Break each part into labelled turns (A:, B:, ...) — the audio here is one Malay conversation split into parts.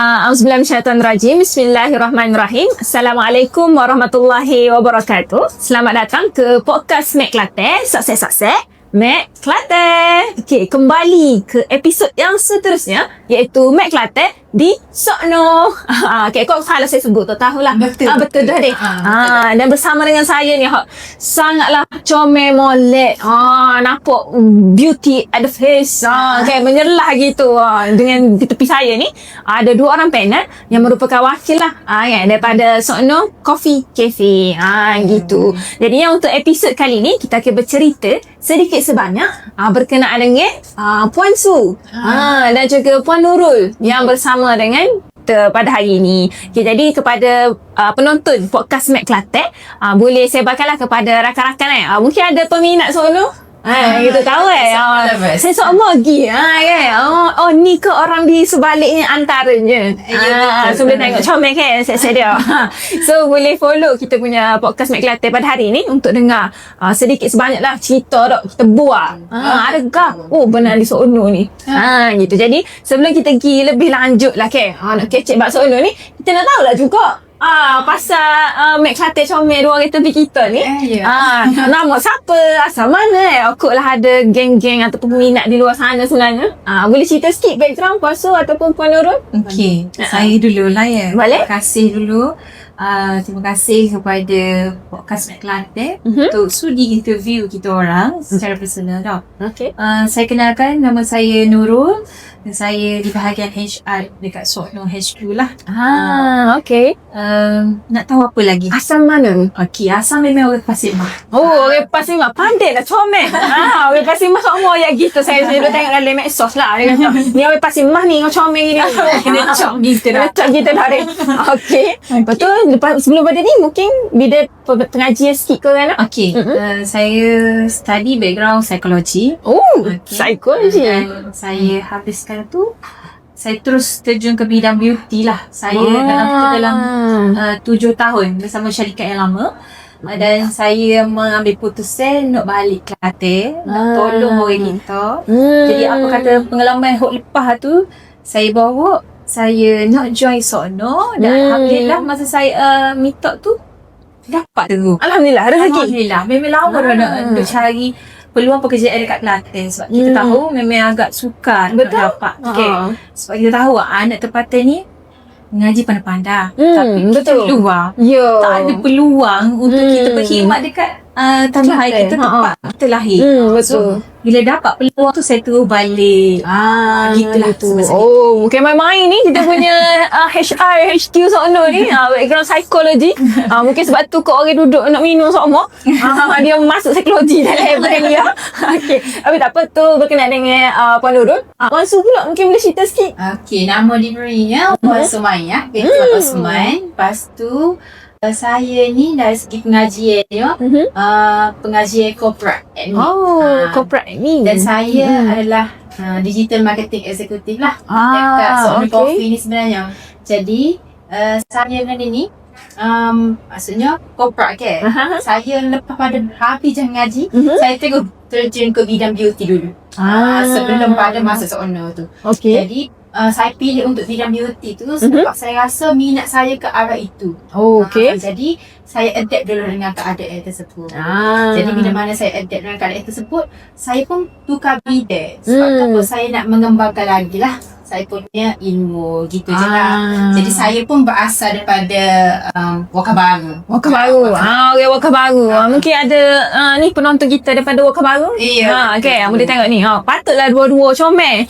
A: Auzubillahi minasyaitonirrajim. Bismillahirrahmanirrahim. Assalamualaikum warahmatullahi wabarakatuh. Selamat datang ke podcast Mek Kelantan. Sukses Mek Kelantan. Okey, kembali ke episod yang seterusnya, iaitu Mek Kelantan di Sokno. Okey, kok salah saya sebut tu, tahulah. Betul dah deh. Dan bersama dengan saya ni sangatlah comel molek. Nampak beauty at the face. Okey, menyerlah gitu. Dengan di tepi saya ni ada dua orang panel yang merupakan wakil lah daripada Sokno Coffee Cafe. Gitu. Jadi yang untuk episod kali ni kita akan bercerita sedikit sebanyak berkenaan dengan Puan Su dan juga Puan Nurul yang bersama dengan kita pada hari ini. Okay, jadi kepada penonton podcast Mek Kelantan, boleh sebarkanlah kepada rakan-rakan mungkin ada peminat Sokno. Kita tahu saya seorang lagi kan. Ni ke orang di sebaliknya antaranya. So boleh tengok comel kan set dia. So boleh follow kita punya podcast Mek Kelantan pada hari ni untuk dengar sedikit sebanyak lah cerita dok kita buat. Adakah benar di Sokno ni. Gitu. Jadi sebelum kita pergi lebih lanjut lah nak kecek bab Sokno ni, kita nak tahu lah juga pasal Mek Kelantan comel dua orang tepi kita ni. Nama siapa, asal mana Okut lah ada geng-geng ataupun peminat di luar sana sebenarnya. Boleh cerita sikit background Puan Su ataupun Puan Nurul?
B: Okey, saya dulu lah ya.
A: Boleh?
B: Terima kasih dulu. Terima kasih kepada podcast Mek Kelantan untuk sudi interview kita orang secara personal tau.
A: Okey.
B: Saya kenalkan, nama saya Nurul dan saya di bahagian HR dekat Sokno HQ lah.
A: Okey.
B: Nak tahu apa lagi?
A: Asal mana?
B: Okey, asal memang orang Pasir Mah.
A: Orang Pasir Mah pandai lah comel. Orang Pasir Mah semua yang gitu. Saya dulu tengok dalam medsos lah. Dia kata, ni orang Pasir Mah ni comel gini.
B: Kena cok gitu dah.
A: Cok gitu dah. Okey. Betul. Lepas sebelum pada ni mungkin bidang pengajian sikit ke kan?
B: Okey. Saya study background psikologi.
A: Psikologi.
B: Dan saya habiskan tu, saya terus terjun ke bidang beauty lah. Saya dalam 7 tahun bersama syarikat yang lama. Dan saya mengambil putusan nak balik Kelantan, nak tolong orang kita. Jadi apa kata pengalaman hok lepas tu, saya bawa, saya nak join Sokno. Dan Alhamdulillah masa saya meet up tu dapat tu.
A: Alhamdulillah, rezeki.
B: Alhamdulillah. Memang lama dah nak cari peluang pekerjaan dekat Kelantan. Sebab kita tahu memang agak sukar nak dapat. Sebab kita tahu anak tempatan ni mengaji pandai-pandai. Tapi kita luar tak ada peluang untuk kita berkhidmat dekat tanah air kita, tempat kita lahir.
A: Betul.
B: Bila dapat peluang tu, saya terus balik. Gitulah tu.
A: Mungkin main-main ni kita punya HR HQ Sokno ni background psikologi. Mungkin sebab tu kau orang duduk nak minum semua. Dia masuk psikologi dalam brand dia. Okey. Tapi tak apa, tu berkenaan dengan Puan Nurul. Puan Su pula mungkin boleh cerita sikit.
C: Okey, nama diberinya Puan Sumaiyah binti Osman. Lepas tu saya ni dari segi pengajian pengajian corporate admin.
A: Corporate admin.
C: Dan saya adalah digital marketing executive lah dekat Sokno Coffee ni sebenarnya. Jadi saya dengan ini maksudnya corporate saya lepas pada habis jam ngaji, saya terjun ke bidang beauty dulu. Sebelum pada masa Sokno tu. Jadi saya pilih untuk bidang beauty tu sebab saya rasa minat saya ke arah itu. Jadi saya adapt dulu dengan keadaan tersebut. Jadi bila mana saya adapt dengan keadaan tersebut, saya pun tukar bidang. Sebab saya nak mengembangkan lagi lah saya punya ilmu gitu je lah. Jadi saya pun berasal daripada Waka Baru.
A: Orang Waka Baru. Mungkin ada ni penonton kita daripada Waka Baru. Boleh tengok ni. Patutlah dua-dua comel.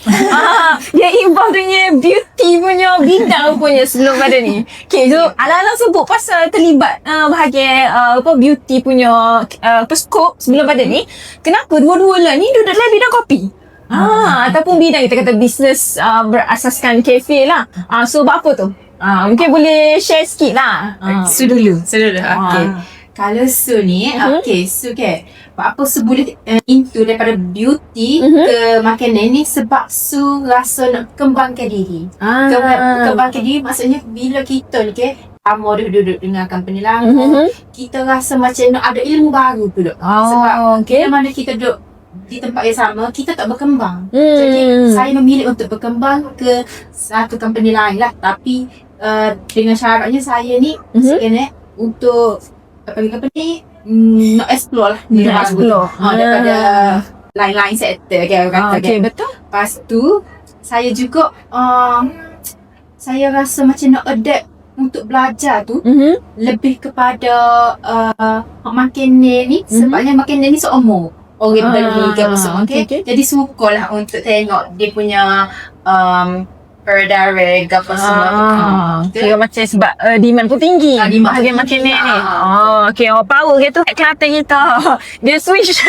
A: Dia involve dengan beauty punya bidang punya sebelum pada ni. So ala-ala sebut pasal terlibat bahagian beauty punya scope sebelum pada ni. Kenapa dua-dua lah ni duduk dalam bidang kopi? Ataupun bidang kita kata bisnes berasaskan kafe lah. So apa tu? Mungkin boleh share sikit lah.
B: Su dulu.
C: Okey. Kalau Su ni, Su apa Su boleh into daripada beauty ke makanan ni sebab Su rasa nak kembangkan diri. Kembangkan diri maksudnya bila kita ni lama duduk dengan company lama, kita rasa macam nak ada ilmu baru pula. Sebab bila mana kita duduk di tempat yang sama, kita tak berkembang. Jadi saya memilih untuk berkembang ke satu company lain lah. Tapi dengan syaratnya saya ni untuk company nak explore lah.
A: Nak explore.
C: Daripada lain-lain sektor kan orang kata.
A: Okay, betul.
C: Lepas tu saya juga saya rasa macam nak adapt untuk belajar tu lebih kepada makin ni sebabnya makin ni seumur orang beli ke apa semua. Okay. Jadi sukalah untuk tengok dia punya direct apa semua.
A: Kira macam sebab demand pun tinggi.
C: Demand
A: bahagian
C: pun
A: makin
C: tinggi.
A: ni. Okay. Power gitu Kelantan kita. Dia switch.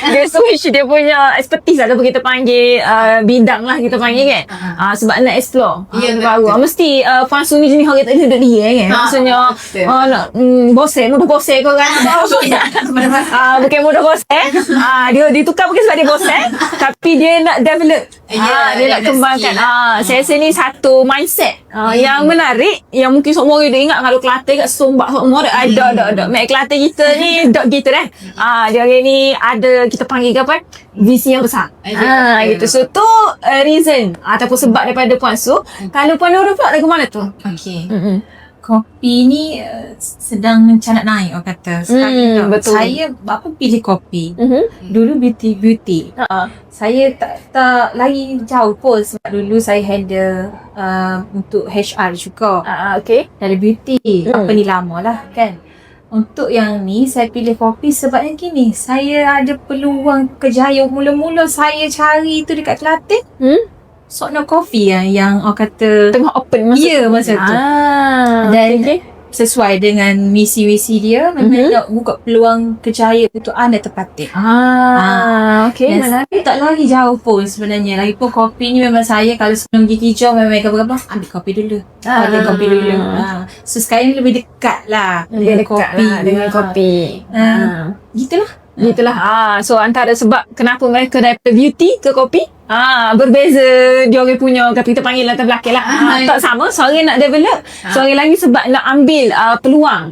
A: Dia switch dia punya expertise ataupun kita panggil bidang lah kita panggil kan. Sebab nak explore.
C: Ya,
A: Baru. Mesti Puan Sumi jenis orang tak duduk dia kan. Maksudnya nak mudah bosen kau kan. Bukan mudah bosen. Dia tukar bukan sebab dia bosen. Tapi dia nak develop. Dia nak kembangkan. Saya rasa ni satu mindset yang menarik, yang mungkin semua orang dia ingat kalau Kelantan kat Sombak semua ada. Mek Kelantan kita ni dot kita dah. Dia hari ni ada kita panggil ke apa? Visi yang besar. Gitu. So tu reason ataupun sebab daripada Puan Su. Kalau Puan Nurul pula dari mana tu?
B: Okay. Kopi ni sedang canak naik orang kata. Sekarang
A: betul.
B: Saya apa pilih kopi. Dulu beauty. Saya tak lagi jauh pun sebab dulu saya handle untuk HR juga.
A: Okay.
B: Dari beauty. Apa ni lama lah kan. Untuk yang ni saya pilih kopi sebab yang gini, saya ada peluang kerjaya. Mula-mula saya cari tu dekat Kelantan. Sokno Coffee yang orang kata
A: Tengah open masa
B: tu. Masa tu. Dan sesuai dengan misi-misi dia, memang nak buka peluang kerjaya untuk anda terpatik.
A: Okay.
B: Dan saya tak lari jauh pun sebenarnya. Lagipun kopi ni memang saya kalau sebelum pergi kerja memang apa-apa ambil kopi dulu. Ambil kopi dulu. So sekarang ni lebih dekat lah
A: Lebih dekat kopi. Dengan kopi. Gitulah. So antara sebab kenapa mereka daripada beauty ke kopi, berbeza dia orang punya kita panggil latar belakang lah. Tak sama, seorang nak develop, seorang lagi sebab nak ambil peluang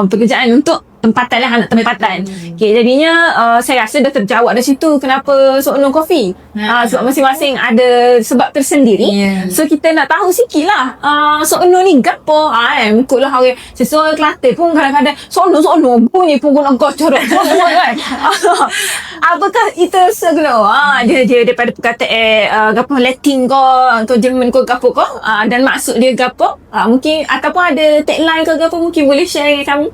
A: pekerjaan untuk tempatan lah, anak tempatan. Okay, jadinya saya rasa dah terjawab dari situ kenapa Sokno Coffee. Sebab masing-masing ada sebab tersendiri. So kita nak tahu sikit lah Sokno ni gapo. Ikutlah orang sesuai Kelantan pun kadang-kadang Sokno bunyi pun guna gocor kan. Apakah itu segala dia daripada perkataan gapo Latin ko atau Jerman ko gapo ko dan maksud dia gapo, mungkin ataupun ada tagline ke gapo, mungkin boleh share dengan kamu.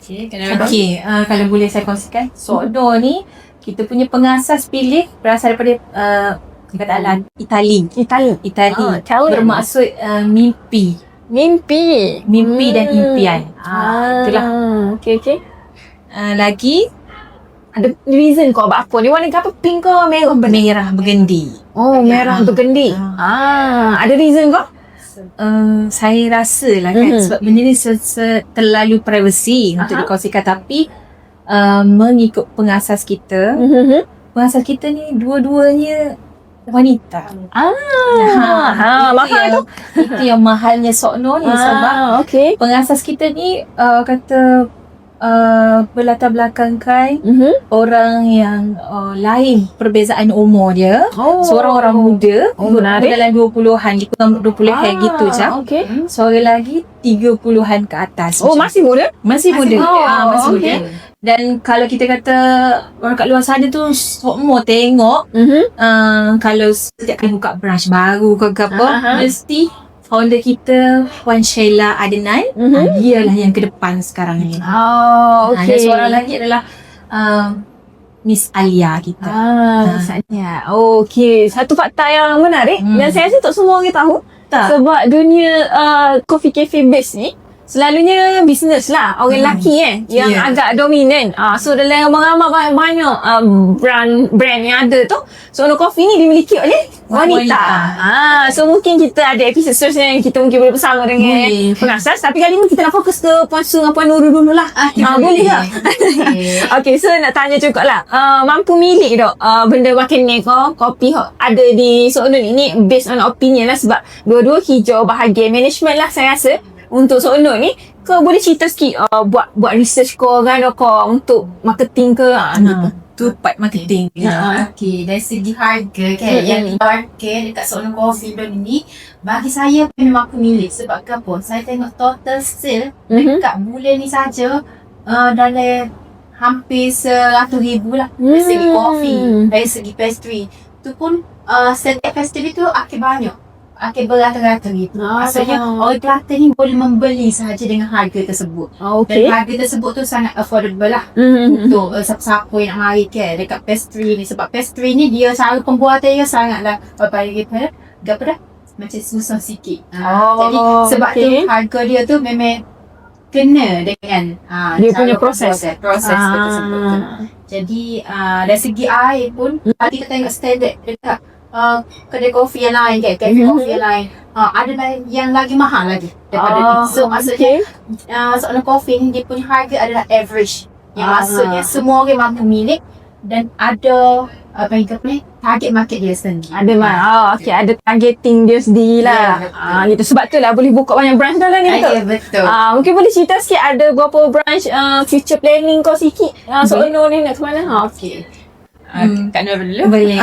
B: Okay, kalau boleh saya kongsikan, Sokno ni kita punya pengasas pilih berasal daripada perkataan Itali. Bermaksud mimpi dan impian. Itulah.
A: Okay.
B: Lagi
A: ada reason kau buat apa? Dia warna apa? Pink ke merah?
B: merah bergendi.
A: Merah bergendi. Ada reason kau?
B: Saya rasa lah kan sebab benda ni terlalu privacy untuk dikongsikan, tapi mengikut pengasas kita, pengasas kita ni dua-duanya wanita.
A: Mahal tu.
B: Itu yang mahalnya Sokno ni sebab pengasas kita ni kata berlatar belakangkan orang yang lain perbezaan umur dia. Seorang orang muda, dalam 20-an, di kurang 20-an gitu je. Seorang lagi 30-an ke atas.
A: Masih muda?
B: Masih muda. Masih muda. Dan kalau kita kata orang kat luar sana tu semua tengok kalau setiap kali buka branch baru ke apa, mesti founder kita Puan Sheila Adenan, dialah yang ke depan sekarang ni. Dan seorang lagi adalah Miss Alia kita.
A: Miss Alia. Okay, satu fakta yang menarik dan saya rasa tak semua orang tahu. Sebab dunia coffee cafe base ni selalunya bisnes lah orang lelaki yang agak dominan. So dalam ramai banyak brand yang ada tu, Sokno Coffee ni dimiliki oleh wanita. So mungkin kita ada episod seterusnya yang kita mungkin boleh bersama dengan pengasas, tapi kali ni kita nak fokus ke Puan Su dengan Puan Nurul dulu lah. Boleh tak? Okay, so nak tanya juga lah, mampu milik tak benda makan ni kopi ada di Sokno ni based on opinion lah, sebab dua-dua hijau bahagian management lah saya rasa. Untuk Sokno ni, kau boleh cerita sikit buat research kau kan, kau untuk marketing ke gitu.
B: Tu Itu part marketing.
C: Okay, dari segi harga kan, yang harga dekat Sokno Coffee Brand ni, bagi saya memang aku milik. Sebab apa? Saya tengok total sale dekat bulan ni saja dalam hampir 100,000 lah. Dari segi kopi, dari segi pastry. Tu pun setiap pastry tu akhir banyak. Akhir beratus-ratus gitu. Maksudnya orang Kelantan ni boleh membeli sahaja dengan harga tersebut. Dan harga tersebut tu sangat affordable lah. Untuk siapa-siapa yang nak mari kan dekat pastry ni. Sebab pastry ni dia cara pembuatan dia sangatlah apa dah? Macam susah sikit. Jadi sebab tu harga dia tu memang kena dengan
A: dia punya proses
C: tersebut tu. Jadi dari segi air pun kita tengok standard dekat kedai kopi yang lain kan, kedai kopi yang lain ada yang lagi mahal lagi daripada ni. So maksudnya Sokno Coffee ni dia punya harga adalah average, yang maksudnya semua orang mampu milik dan ada target market dia sendiri.
A: Ada ada targeting dia sendiri lah. Gitu. Sebab tu lah boleh buka banyak branch dah lah ni, betul?
C: Betul.
A: Mungkin boleh cerita sikit ada berapa branch, future planning kau sikit. Sokno ni nak ke mana?
B: Kak Nur dulu.
C: Boleh.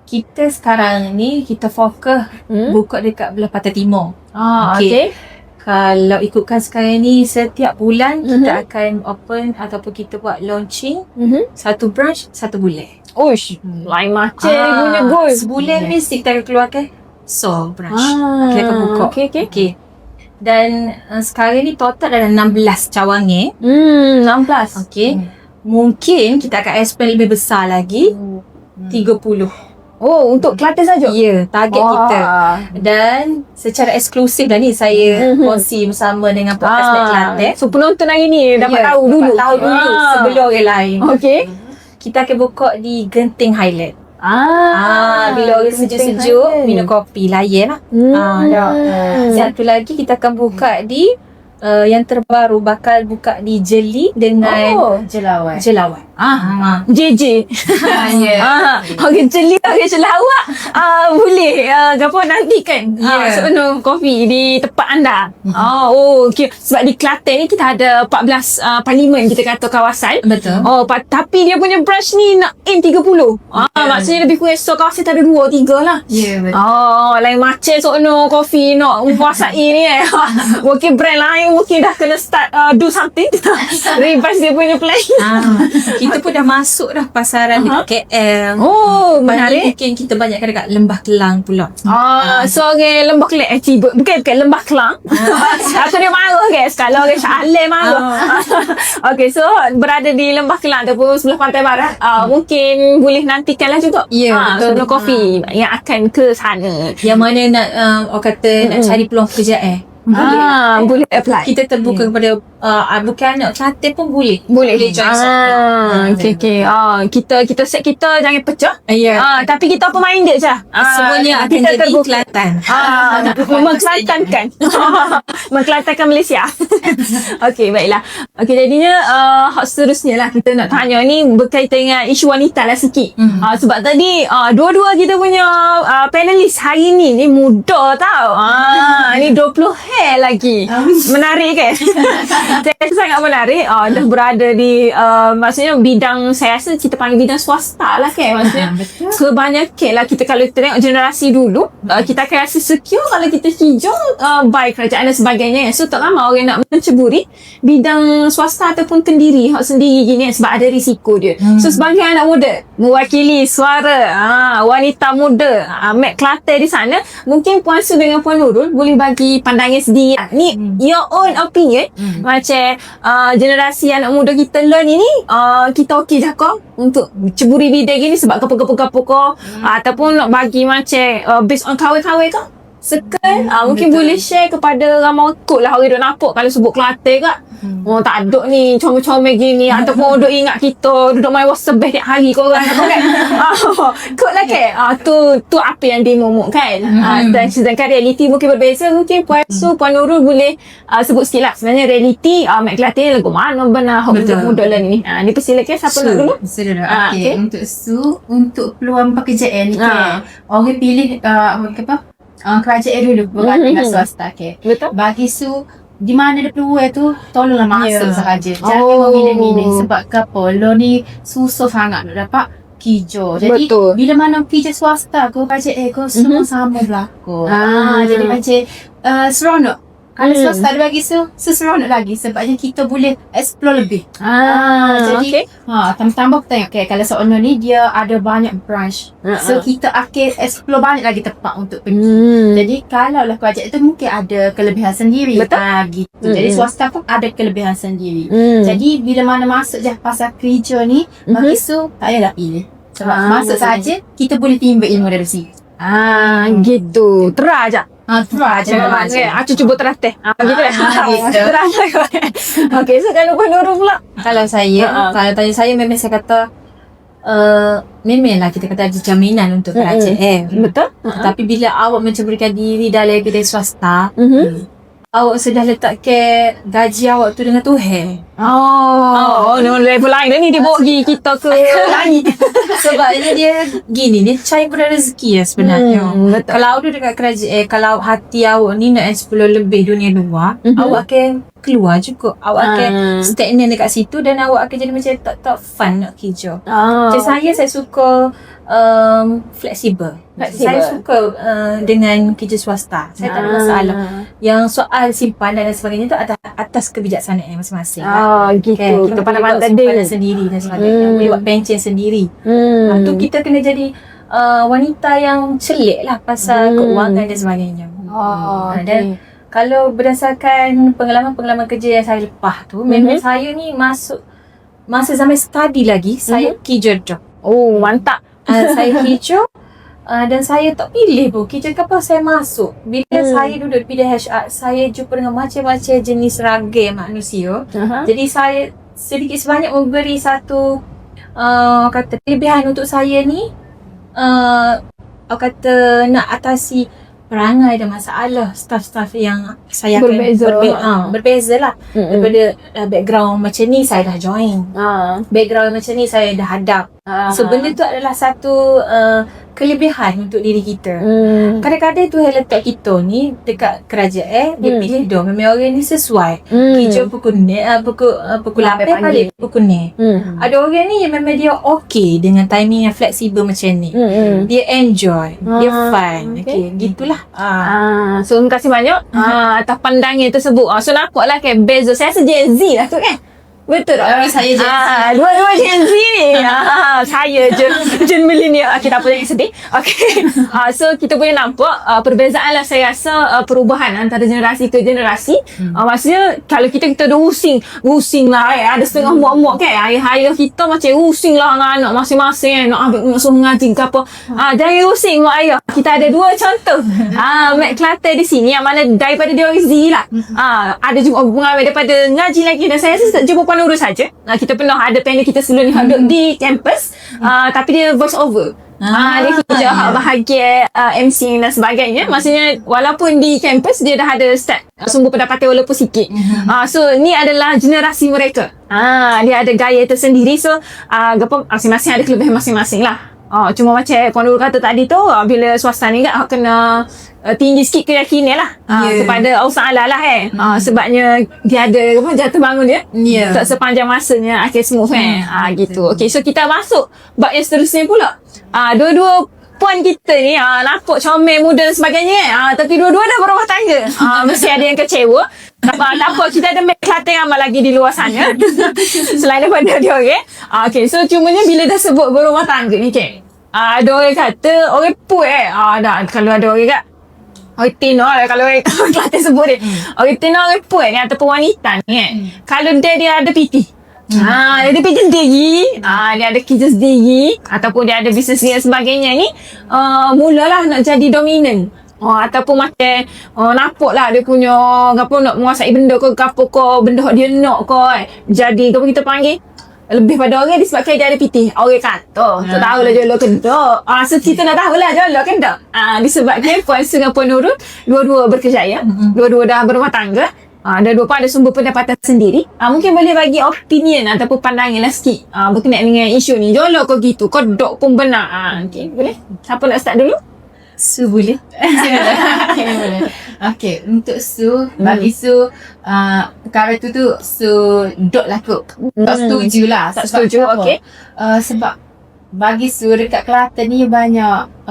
B: Kita sekarang ni kita fokus buka dekat belah Pantai Timur.
A: Okay.
B: Kalau ikutkan sekarang ni setiap bulan kita akan open ataupun kita buat launching satu branch satu bulan.
A: Uish, lain macam ni punya goal.
B: Sebulan mesti kita akan keluarkan branch. Kita akan buka. Okay. Dan sekarang ni total ada 16 cawangan.
A: 16.
B: Okay. Mungkin kita akan expand lebih besar lagi. 30.
A: Untuk Kelantan saja?
B: Ya, target kita. Dan secara eksklusif dah ni saya kongsi bersama dengan podcast Mek Kelantan.
A: So penonton hari ni dapat tahu dulu.
B: Sebelum orang lain.
A: Okay.
B: Kita akan buka di Genting Highland. Bila orang sejuk-sejuk minum kopi layan lah. Satu lagi kita akan buka di yang terbaru bakal buka di Jeli dengan
C: Jelawan.
A: JJ. Okay, Jeli, okay, Jelawak. Boleh. Apa nanti kan? Sokno Coffee di tempat anda. Okay. Sebab di Kelantan ni kita ada 14 parlimen kita kata kawasan.
B: Betul.
A: Tapi dia punya branch ni nak aim 30. Maksudnya lebih kurang kawasan ada 2-3 lah.
B: Ya, betul.
A: Lain macam Sokno Coffee nak menguasai ni mungkin brand lain mungkin dah kena start do something. Revise dia punya plan.
B: Kita pun dah masuk dah pasaran dekat KL.
A: Menarik.
B: Mungkin kita banyakkan dekat Lembah Kelang pula.
A: So orang Lembah Kelang bukan Lembah Kelang. Aku dia marah guys kalau orang Shah Alam marah. Okay, so berada di Lembah Kelang ataupun sebelah Pantai Barat, mungkin boleh nantikanlah juga. Sokno Coffee yang akan ke sana.
B: Yang mana nak orang kata nak cari peluang pekerjaan.
A: Boleh apply.
B: Kita terbuka kepada bukan anak Kelantan pun boleh join.
A: Okay. Kita set kita jangan pecah. Tapi kita apa minded je.
B: Semuanya akan
A: kita
B: jadi Kelantan.
A: Mengkelantankan. Mengkelantankan Malaysia. Okay, baiklah. Okay, jadinya seterusnya lah kita nak tanya ni berkaitan dengan isu wanita lah sikit. Sebab tadi dua-dua kita punya panelis hari ni muda tau. Ni 20 lagi. Menarik kan? Saya sangat menarik. Dah berada di maksudnya bidang, saya rasa kita panggil bidang swasta lah kan. Maksudnya kebanyakan lah kita kalau kita tengok generasi dulu, kita akan rasa secure kalau kita hijau by kerajaan dan sebagainya. So tak ramai orang nak menceburi bidang swasta ataupun kendiri hak sendiri gini sebab ada risiko dia. So sebagai anak muda mewakili suara wanita muda Mek Kelantan di sana, mungkin Puan Su dengan Puan Nurul boleh bagi pandangan sendiri. Ni your own opinion. Macam generasi anak muda kita learn ini, kita okey je kau untuk ceburi bidang gini sebab apa-apa kau ataupun nak bagi macam based on kawan-kawan kau Second, mungkin boleh share kepada ramai kot lah orang duk nampak kalau sebut Kelantan kat. Tak ada ni comel-comel gini ataupun duk ingat kita duduk main WhatsApp tiap hari korang kan. Kot lah kan. Tu apa yang dia momok kan. Dan sedangkan realiti mungkin berbeza. Mungkin Puan Su, Puan Nurul boleh sebut sikit lah. Sebenarnya realiti Mek Kelantan ni lagu mana benar muda lah ni. Ni persilakan siapa nak dulu?
C: Saya dulu. Okay. Untuk Su, untuk peluang pekerjaan ni kan. Orang pilih kerajaan dulu bukan dengan swasta. Okay.
A: Betul.
C: Bagi Su, di mana dia keluar tu, tolonglah masuk sahaja. Jangan memilih-milih. Sebab apa? Lo ni susah sangat nak dapat kerja. Jadi bila mana kerja swasta ko, kerja ko semua sama berlaku. Jadi macam seronok. Kalau swasta dia bagi seronok lagi sebabnya kita boleh explore lebih. Jadi tambah-tambah kita tengok kalau seorang ni dia ada banyak branch. So kita akan explore banyak lagi tempat untuk pergi. Jadi kalau lah kerja itu mungkin ada kelebihan sendiri. Gitu. Jadi swasta pun ada kelebihan sendiri. Jadi bila mana masuk je pasal kerja ni, bagi tak payahlah pilih. Sebab masuk saja kita boleh timba ilmu dari sini.
A: Gitu. Terah aja.
C: Terah aja.
A: Aku cuba terlatih. Gitu lah. Terah aja. Okay, so kalau Puan Nurul pula?
B: Kalau saya, kalau tanya saya memang saya kata memanglah kita kata ada jaminan untuk kerajaan.
A: Betul.
B: Tapi bila awak mencemburkan diri dalam kedai swasta, awak sudah letak ke gaji awak tu dengan Tuhan.
A: Level lain dah ni dia bawa pergi kita ke langit.
B: Sebabnya dia gini, dia cari pada rezeki sebenarnya. Kalau awak duduk dekat kerajaan, kalau hati awak ni nak explore lebih dunia luar, awak akan keluar juga. Awak akan stagnan dekat situ dan awak akan jadi macam tak fun nak kerja. Macam saya suka fleksibel. Saya suka dengan kerja swasta. Saya tak ada masalah. Yang soal simpanan dan sebagainya tu atas kebijaksanaan masing-masing.
A: Gitu. Kita pandang-pandang
B: simpanan sendiri dan sebagainya. Boleh buat pencen sendiri. Tu kita kena jadi wanita yang celik lah pasal keuangan dan sebagainya. Dan kalau berdasarkan pengalaman-pengalaman kerja yang saya lepas tu, memang saya ni masuk masa zaman study lagi, saya kerja job.
A: Mantap.
B: Saya kerja dan saya tak pilih pun kerja apa saya masuk. Bila saya duduk di bidang HR, saya jumpa dengan macam-macam jenis ragam manusia. Jadi saya sedikit sebanyak memberi satu kata pilihan untuk saya ni kata nak atasi perangai dan masalah staff-staff yang saya berbeza lah daripada background macam ni saya dah join, background macam ni saya dah hadap. So benda tu adalah satu kelebihan untuk diri kita. Kadang-kadang tu yang letak kita ni dekat kerajaan, dia pilih dah memang orang ni sesuai kerja pukul 8 balik pukul 9. Ada orang ni yang memang dia okey dengan timing yang fleksibel macam ni. Dia enjoy, dia fun. Gitulah.
A: So terima kasih banyak atas pandangan tersebut. So nampaklah kan beza saya Gen Z lah tu kan. Betul tak?
C: Saya Gen Z.
A: Dua-dua Gen Z ni. Saya Gen millennial. Okay, tak apa, jangan sedih. Okay. So kita boleh nampak perbezaan lah saya rasa perubahan antara generasi ke generasi. Maksudnya kalau kita dah pusing lah ada setengah muak-muak kan. Ayah kita macam pusing lah dengan anak masing-masing nak ambil suruh mengaji ke apa. Jangan pusing mak ayah. Kita ada dua contoh. Mat Kelantan di sini yang mana daripada dia orang Z lah. Ada juga pengambil daripada ngaji lagi dan saya rasa jumpa Puan Nurul saja. Kita pernah ada panel kita sebelum ni duduk di kampus tapi dia voice over. Dia kerja bahagian MC dan sebagainya. Maksudnya walaupun di kampus dia dah ada start sumber pendapatan walaupun sikit. So ni adalah generasi mereka. Dia ada gaya tersendiri. So masing-masing ada kelebihan masing-masing lah. Cuma macam Puan Nurul kata tadi tu, bila swasta ni kan kena tinggi sikit keyakinan lah kepada Allah Ta'ala lah sebabnya dia ada jatuh bangun dia tak sepanjang masanya akhir smooth kan. Gitu. Okay, so kita masuk bab yang seterusnya pula. Dua-dua puan kita ni nampak comel, muda dan sebagainya tapi dua-dua dah berumah tangga. Mesti ada yang kecewa. Nampak kita ada Mat Kelantan ramai lagi di luar sana selain daripada dia orang. Okay, so cumanya bila dah sebut berumah tangga ni ada orang kata orang puas kalau ada orang kat orang tino kalau orang Kelantan sebut dia orang tino orang puas ni ataupun wanita ni kalau dia ada PT. Dia ada kerja sendiri, dia ada kerja sendiri ataupun dia ada bisnes dan sebagainya ni, mulalah nak jadi dominan. Ataupun macam nampak lah dia punya apa nak menguasai benda ke apa ke, benda dia nak ke jadi apa kita panggil lebih pada orang disebabkan dia ada PT. Orang kata tak tahulah jolo ke tak. So kita nak tahulah jolo ke tak. Disebabkan Puan Su dengan Puan Nurul dua-dua berkejaya, dua-dua dah berumah tangga. Dua-dua pun ada sumber pendapatan sendiri. Mungkin boleh bagi opinion ataupun pandangan lah sikit berkenaan dengan isu ni. Jolo kau gitu, kau dok pun benar. Okay, boleh? Siapa nak start dulu?
B: Su boleh?
C: Okay, untuk Su, bagi Su, perkara tu Su dot lah kot. Tak setuju lah.
A: Tak
C: Sebab
A: setuju,
C: kenapa?
A: okey.
C: Sebab bagi Su dekat Kelantan ni banyak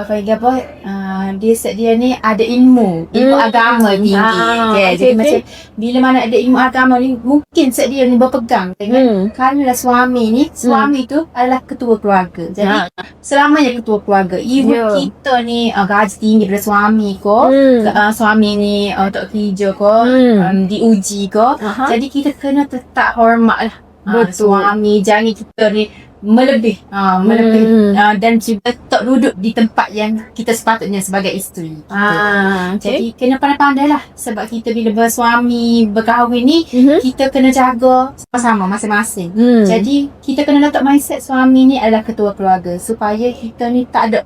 C: dia ni ada ilmu agama tinggi. Jadi macam bila mana ada ilmu agama ni mungkin dia ni berpegang dengan kalau suami tu adalah ketua keluarga. Jadi selamanya ketua keluarga. Even kita ni gaji tinggi daripada suami ko, suami ni tak kerja ko, diuji ko. Jadi kita kena tetap hormat lah. Suami, jangan kita ni melebih dan juga tak duduk di tempat yang kita sepatutnya sebagai isteri. Jadi kena pandai-pandai lah. Sebab kita bila bersuami berkahwin ni kita kena jaga sama-sama masing-masing. Jadi kita kena letak mindset suami ni adalah ketua keluarga supaya kita ni tak ada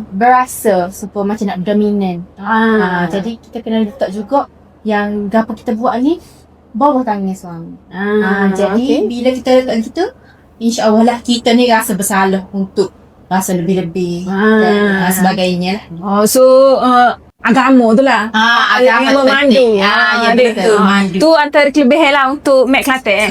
C: berasa supaya macam nak dominan. Jadi kita kena letak juga yang apa kita buat ni bawah tangan suami. Jadi bila kita letak gitu, InsyaAllah lah kita ni rasa bersalah untuk rasa lebih-lebih dan sebagainya lah.
A: So agama tu lah.
C: Agama
A: yang memandu.
C: Ya betul. Memandu.
A: Tu antara kelebihan lah untuk Mac Kelantan.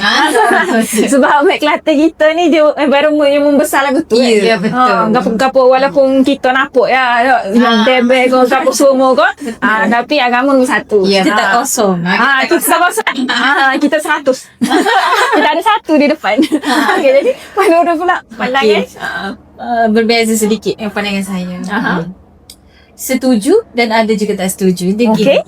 A: Sebab Mac Kelantan kita ni dia environment yang membesar lagu tu.
C: Ya betul.
A: Gapo-gapo walaupun kita nampak ya yang debel kau gapo semua kau. Tapi agama nombor satu.
B: Kita tak kosong.
A: Kita tak kosong. Kita 100. Kita ada satu di depan. Okey, jadi mana pula pandangan?
B: Berbeza sedikit yang pandangan saya. Setuju dan ada juga tak setuju. Dia gini.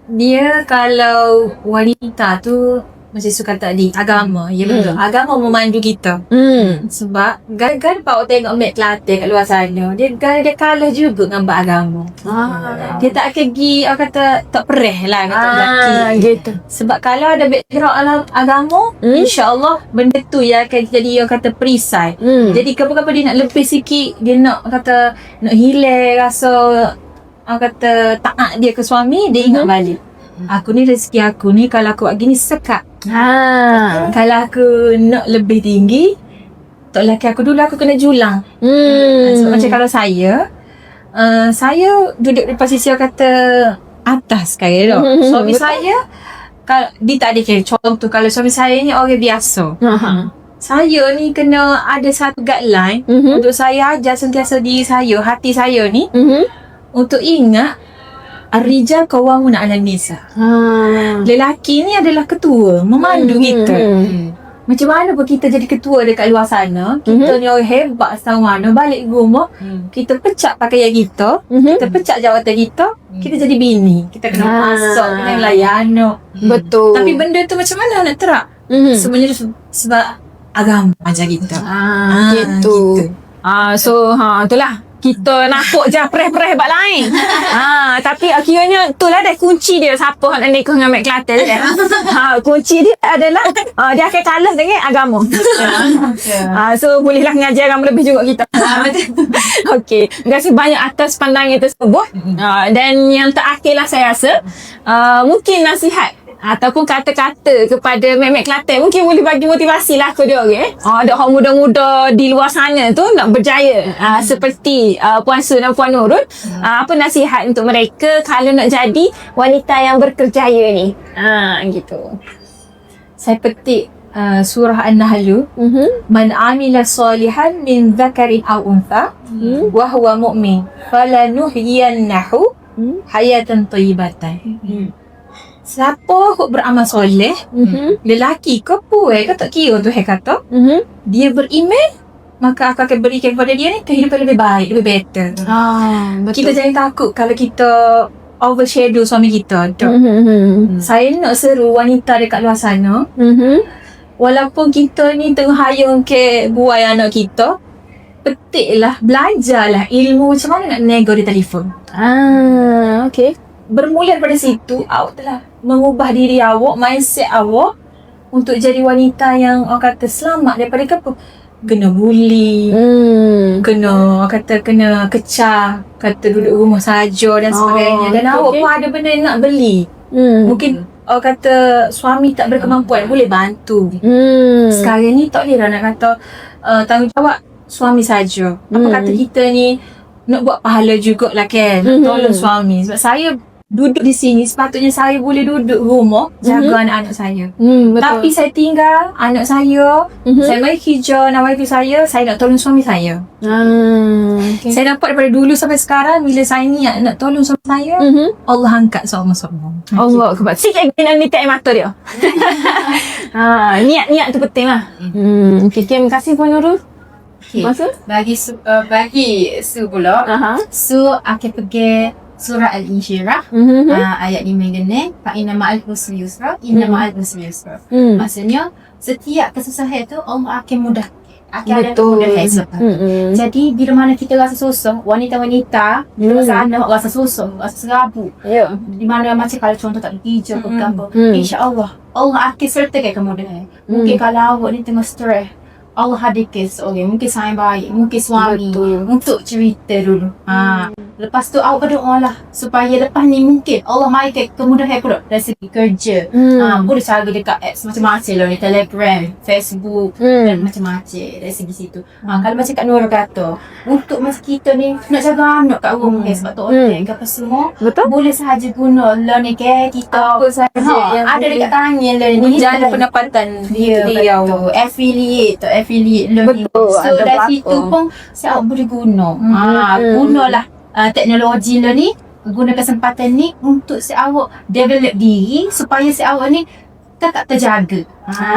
B: Dia kalau wanita tu macam Su kata tadi, agama. Ya betul. Agama memandu kita. Sebab gara-gara awak tengok Mac Kelantan kat luar sana, dia kalah juga dengan bab agama. Dia tak akan pergi, orang kata tak pereh lah kata lelaki.
A: Gitu.
B: Sebab kalau ada background alam agama, insya-Allah benda tu yang akan jadi orang kata perisai. Jadi apa-apa dia nak lebih sikit, dia nak kata nak hilang rasa orang kata taat dia ke suami, dia ingat balik. Aku ni rezeki aku ni kalau aku buat gini sekat. Kalau aku nak lebih tinggi, tak lelaki aku dulu aku kena julang. Sebab macam kalau saya duduk di posisi orang kata atas sekarang tau. Suami saya kalau dia tak ada kira contoh kalau suami saya ni orang biasa. Saya ni kena ada satu guideline untuk saya ajar sentiasa diri saya, hati saya ni untuk ingat Ar-rijal qawwamun 'alan nisa. Lelaki ni adalah ketua, memandu kita. Macam mana pun kita jadi ketua dekat luar sana, kita ni orang hebat setahu mana, balik rumah, kita pecah pakaian kita, kita pecah jawatan kita, kita jadi bini. Kita kena masak, kena layan anak.
A: Betul.
B: Tapi benda tu macam mana nak terak? Sebenarnya sebab agama ajar kita.
A: Gitu. So itulah. Kita nampak je preh-preh bak lain. Tapi akhirnya itulah dah kunci dia siapa nak nikah dengan Mac Kelantan dia. Kunci dia adalah dia akan kalah dengan agama. So bolehlah mengajar agama lebih juga kita. Okey, terima kasih banyak atas pandangan tersebut. Dan yang terakhirlah saya rasa mungkin nasihat ataupun kata-kata kepada Mac Kelantan mungkin boleh bagi motivasi lah ke dia orang. Ada orang muda-muda di luar sana tu nak berjaya seperti Puan Su dan Puan Nurul. Apa nasihat untuk mereka kalau nak jadi wanita yang berkerjaya ni? Gitu.
B: Saya petik surah An-Nahl. Man amila salihan min dzakarin aw untha wa huwa mu'min falanuhyiyannahu hayatan thayyibatan. Siapa hok beramal soleh, lelaki ke puai ke tak kira Tuhan kata, dia beriman, maka aku akan berikan kepada dia ni kehidupan lebih baik, lebih better.
A: Betul.
B: Kita jangan takut kalau kita overshadow suami kita. Saya nak seru wanita dekat luar sana, walaupun kita ni terhayung ke buai anak kita, petiklah, belajarlah ilmu macam mana nak nego di telefon.
A: Okay.
B: Bermula daripada situ, awak telah mengubah diri awak, mindset awak untuk jadi wanita yang orang kata selamat daripada apa? Kena bully, kena kecah, kata duduk rumah saja dan sebagainya. Dan awak pun ada benda yang nak beli. Mungkin orang kata suami tak berkemampuan, boleh bantu. Sekarang ni tak boleh nak kata tanggungjawab suami saja. Apa kata kita ni nak buat pahala jugalah kan. Tolong suami. Sebab saya duduk di sini, sepatutnya saya boleh duduk rumah jaga anak-anak saya.
A: Betul.
B: Tapi saya tinggal anak saya, saya main hijau nak wifi saya nak tolong suami saya.
A: Okay.
B: Saya dapat daripada dulu sampai sekarang, bila saya niat nak tolong suami saya, Allah angkat sama-sama.
A: Allah akbar. Sikit lagi nak nitik air mata dia. Niat-niat tu penting lah. Okay, terima kasih Puan Nurul.
C: Okay.
A: Maksud?
C: Bagi Su pula. Su akan pergi surah Al-Insyirah. Ayat 5 gini. Fa'inna ma'al usri yusra. Inna ma'al usri yusra. Maksudnya, setiap kesusahan tu Allah akan mudah. Akan ada kemudahan selepas. Jadi, bila mana kita rasa susah, wanita-wanita di luar sana rasa susah, rasa serabut.
A: Ya.
C: Di mana macam kalau contoh tak ada hijau ke apa. InsyaAllah, Allah akan sertakan kemudahan. Mungkin kalau awak ni tengah stres, Allah hadirkan seorang, mungkin sayang baik, mungkin suami, untuk cerita dulu. Lepas tu awak berdoa lah supaya lepas ni mungkin Allah mainkan kemudahan pula dari segi kerja. Boleh cari dekat apps macam-macam lah ni, Telegram, Facebook dan macam-macam dari segi situ. Kalau macam Kak Nurul kata, untuk masa kita ni nak jaga anak kat rumah sebab tu hotel ke apa semua,
A: Betul.
C: boleh sahaja guna learning care kita.
B: Apa sahaja yang
C: ada dekat tangan learning ni.
B: menjana pendapatan
C: Dia betul. Affiliate learning.
A: Betul,
C: So
A: ada
C: dari situ
A: platform.
C: pun saya boleh guna. Gunalah teknologi lah ni, guna kesempatan ni untuk si awak develop diri supaya si awak ni tetap terjaga.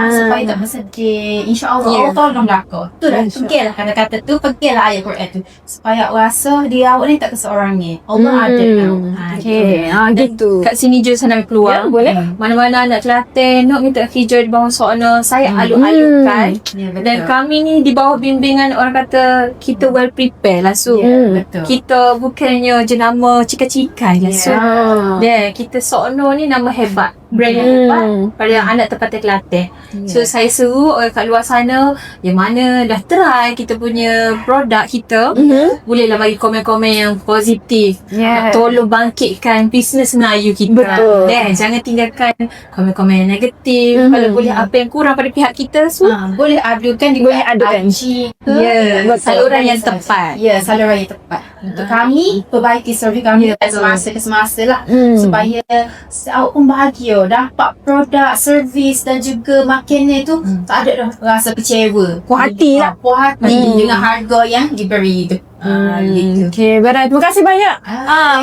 C: Supaya tak bersedih. InsyaAllah Allah tolong belaka. Tu dah pergilah kata-kata tu, pergilah ayat Quran tu. Supaya awak rasa dia awak ni tak keseorangnya. Allah ada tau.
A: Okay, gitu.
B: Kat sini je saya nak keluar.
A: Ya, boleh.
B: Mana-mana anak Kelantan nak minta hijau di bawah sana, saya aluk-alukkan.
C: Ya, betul.
B: Dan kami ni di bawah bimbingan orang kata kita well prepare lah Su.
C: Ya, betul.
B: Kita bukannya jenama cikai-cikai lah Su. Dan kita Sokno ni nama hebat. Brand yang hebat pada anak tempatan Kelantan. So saya seru orang kat luar sana yang mana dah try kita punya produk kita, bolehlah bagi komen-komen yang positif. Tolong bangkitkan bisnes Melayu kita.
A: Betul.
B: Dan jangan tinggalkan komen-komen yang negatif. Kalau boleh apa yang kurang pada pihak kita, so
C: boleh adukan di IG ke
B: saluran yang tepat.
C: Ya, saluran yang tepat. Untuk kami, perbaiki servis kami semasa ke semasa lah. Supaya awak pun bahagia dapat produk, servis dan juga makanan tu tak ada dah rasa kecewa.
A: Puas hati lah.
C: Puas hati dengan harga yang diberi tu. Gitu.
A: Okay, Barat. Terima kasih banyak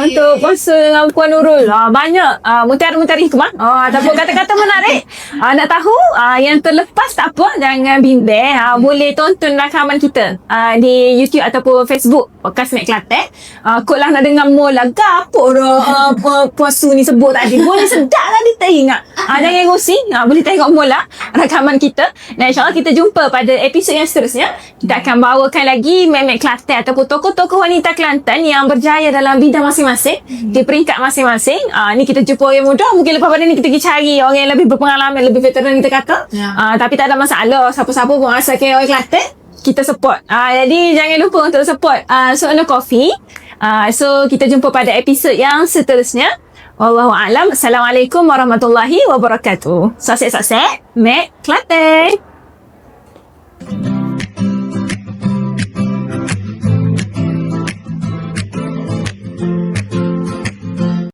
A: untuk puasa dengan Puan Nurul. Banyak mutiara-mutiara hikmah ataupun kata-kata menarik. Nak tahu yang terlepas tak apa, jangan bimbang. Boleh tonton rakaman kita di YouTube ataupun Facebook Podcast Mek Kelantan. Kod lah nak dengar mula gapo dah puasa ni sebut tadi. Boleh sedap lah dia teringat. Jangan emosi. Boleh tengok mula rakaman kita. Dan insyaAllah kita jumpa pada episod yang seterusnya. Kita akan bawakan lagi Mek Kelantan ataupun tokoh-tokoh wanita Kelantan yang berjaya dalam bidang masing-masing, di peringkat masing-masing. Ni kita jumpa orang muda, mungkin lepas pada ni kita pergi cari orang yang lebih berpengalaman, lebih veteran kita kata. Tapi tak ada masalah, siapa-siapa pun asalkan orang Kelantan, kita support. Jadi jangan lupa untuk support Sokno Coffee. So kita jumpa pada episod yang seterusnya. Wallahualam. Assalamualaikum warahmatullahi wabarakatuh. Sukses-sukses Mek Kelantan.